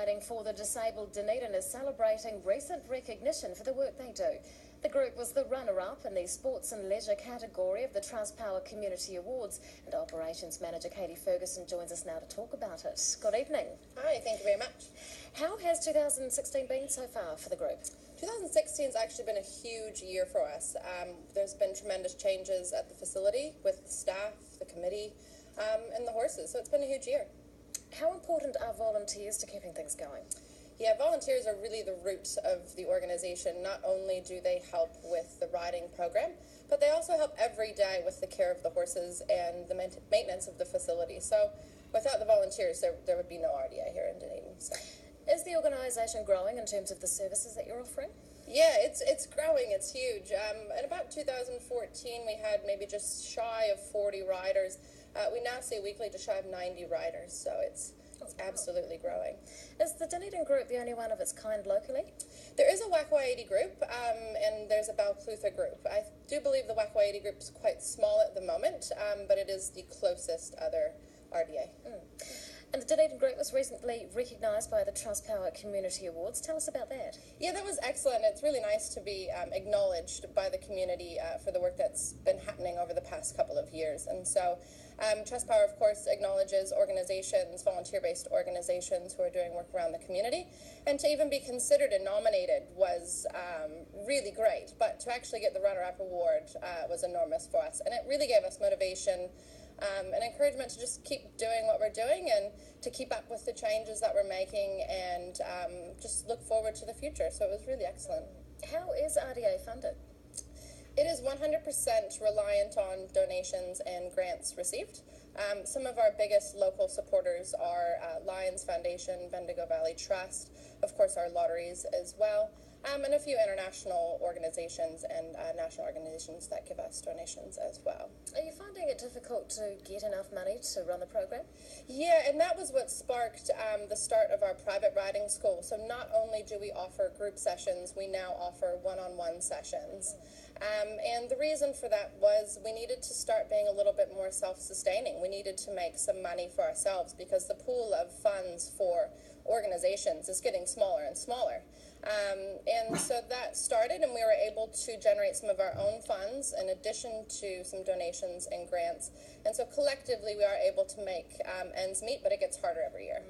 Riding for the Disabled Dunedin is celebrating recent recognition for the work they do. The group was the runner-up in the Sports and Leisure category of the Trustpower Community Awards, and Operations Manager Katy joins us now to talk about it. Good evening. Hi, thank you very much. How has 2016 been so far for the group? 2016 has actually been a huge year for us. There's been tremendous changes at the facility with the staff, the committee, and the horses, so it's been a huge year. How important are volunteers to keeping things going? Yeah, volunteers are really the root of the organization. Not only do they help with the riding program, but they also help every day with the care of the horses and the maintenance of the facility. So without the volunteers, there would be no RDA here in Dunedin. So. Is the organisation growing in terms of the services that you're offering? Yeah, it's growing. It's huge. In about 2014, we had maybe just shy of 40 riders. We now see weekly just shy of 90 riders, so it's absolutely growing. Is the Dunedin group the only one of its kind locally? There is a Wakwaiiti group, and there's a Balclutha group. I do believe the Wakwaiiti group is quite small at the moment, but it is the closest other RDA. And the Dunedin group was recently recognised by the Trustpower Community Awards. Tell us about that. Yeah, that was excellent. It's really nice to be acknowledged by the community for the work that's been happening over the past couple of years. And so Trustpower, of course, acknowledges organizations, volunteer-based organizations who are doing work around the community. And to even be considered and nominated was really great. But to actually get the runner-up award was enormous for us. And it really gave us motivation and encouragement to just keep doing what we're doing and to keep up with the changes that we're making and just look forward to the future. So it was really excellent. How is RDA funded? It is 100% reliant on donations and grants received. Some of our biggest local supporters are Lions Foundation, Bendigo Valley Trust, of course our lotteries as well, and a few international organizations and national organizations that give us donations as well. Are you finding it difficult to get enough money to run the program? Yeah, and that was what sparked the start of our private riding school. So not only do we offer group sessions, we now offer one-on-one sessions. And the reason for that was we needed to start being a little bit more self-sustaining. We needed to make some money for ourselves because the pool of funds for organizations is getting smaller and smaller. And so that started, and we were able to generate some of our own funds in addition to some donations and grants. And so collectively we are able to make ends meet, but it gets harder every year.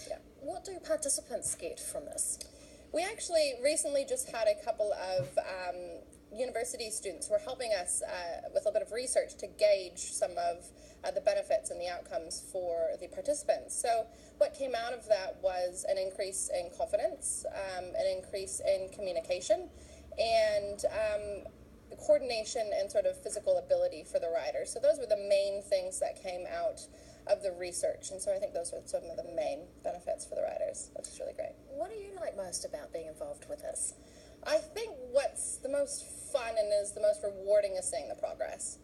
Yeah. What do participants get from this? We actually recently just had a couple of university students who are helping us with a bit of research to gauge some of the benefits and the outcomes for the participants. So what came out of that was an increase in confidence, an increase in communication, and coordination and sort of physical ability for the riders. So those were the main things that came out of the research, and so I think those were some of the main benefits for the riders, which is really great. What do you like most about being involved with this? I think what's the most fun and is the most rewarding is seeing the progress.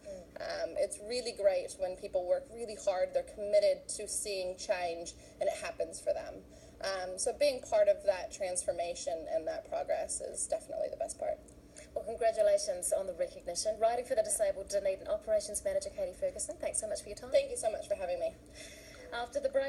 It's really great when people work really hard, they're committed to seeing change, and it happens for them. So being part of that transformation and that progress is definitely the best part. Well, congratulations on the recognition. Riding for the Disabled Dunedin Operations Manager Katy, thanks so much for your time. Thank you so much for having me. After the break.